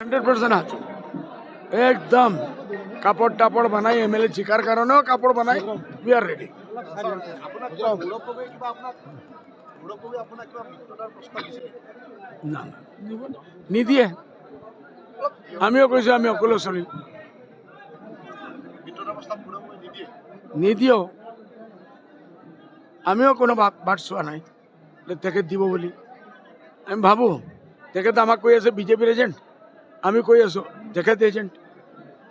100% আছো একদম কাপড় টাপড় বানাই এমএলএ চিকার কারণেও কাপড় বানাই উই আর রেডি না নিদিয়ে আমিও কৈছো আমি অকলে চলিম নিদিও আমিও কোনো বাট চোৱা নাই তেখেত দিব বুলি আমি ভাবো তেখেত আমাক কৈ আছে বিজেপিৰ এজেণ্ট আমি কৈ আছো তেখেত এজেণ্ট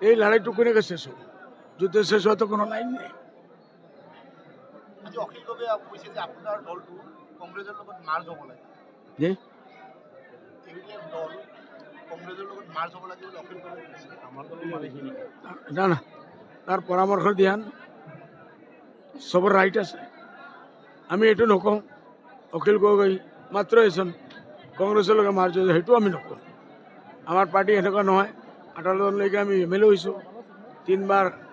এই লড়াইটো কোনেকে শেষ হব যুদ্ধ শেষ হওয়া তো কোনো লাইন নেই না না তার পরামর্শ দিয়ান সবর রাইট আছে আমি এইটো নকওঁ অখিল গগৈ মাত্ৰ এজন কংগ্ৰেছৰ লগত মাৰ্জ হৈছে সেইটো আমি নকওঁ আমাৰ পাৰ্টি এনেকুৱা নহয় 18জনলৈকে আমি এমএলএ হৈছোঁ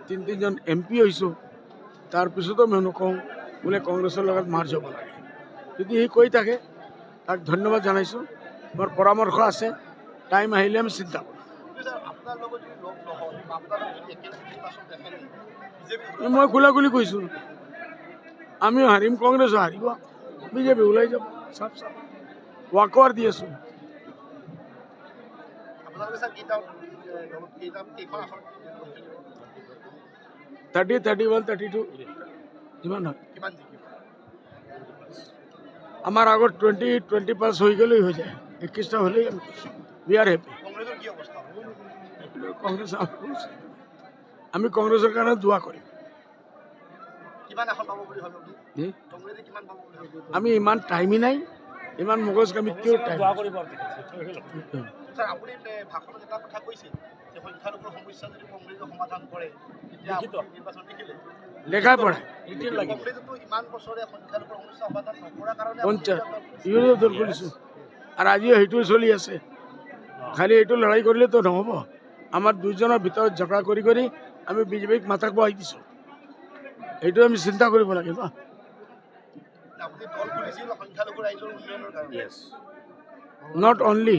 তিনিজন এমপি হৈছোঁ তাৰপিছতো আমি নকওঁ বোলে কংগ্ৰেছৰ লগত মাৰ্জ হ'ব লাগে যদি সি কৈ থাকে তাক ধন্যবাদ জনাইছোঁ মোৰ পৰামৰ্শ আছে টাইম আহিলে আমি চিন্তা কৰিম মই খোলাখুলি কৈছোঁ আমিও হাৰিম কংগ্ৰেছো হাৰিব বিজেপি ওলাই যাব চাপ চাপ ৱাকৱাৰ দি আছোঁ 30, 31, 32 যিমান হয় আমাৰ আগত 20 হৈ গ'লেই হৈ যায় 21টা হ'লেই উই আৰ হেপি কংগ্ৰেছ আমি কংগ্ৰেছৰ কাৰণে দোৱা কৰিম আমি ইমান টাইমই নাই ইমান মগজ আমি কিয় টাইম লেখাই পড়ে পঞ্চায়ত কৰিছোঁ আৰু আজিও সেইটোৱে চলি আছে খালি এইটো লড়াই কৰিলেতো নহ'ব আমাৰ দুইজনৰ ভিতৰত ঝগড়া কৰি কৰি আমি বিজেপিক মাথাক বহাই দিছোঁ এইটো আমি চিন্তা কৰিব লাগিব নট অনলি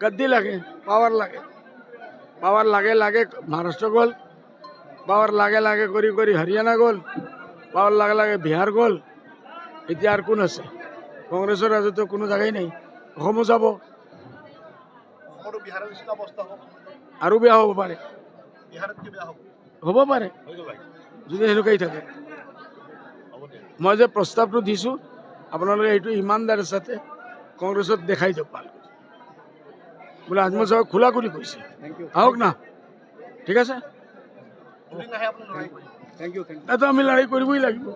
গদ্দি লাগে পাৱাৰ লাগে লাগে মহাৰাষ্ট্ৰ গ'ল পাৱাৰ লাগে কৰি কৰি হাৰিয়ানা গ'ল পাৱাৰ লাগে বিহাৰ গ'ল এতিয়া আৰু কোন আছে কংগ্ৰেছৰ ৰাজত্ব কোনো জাগাই নাই অসমো যাব আৰু বেয়া হ'ব পাৰে যদি সেনেকুৱাই থাকে মই যে প্ৰস্তাৱটো দিছোঁ আপোনালোকে এইটো ইমানদাৰৰ সাথে কংগ্ৰেছত দেখাই দিয়ক ভাল বোলে আজমল সাহেব খোলা কৰি কৈছে আহক না ঠিক আছে এইটো আমি লড়াই কৰিবই লাগিব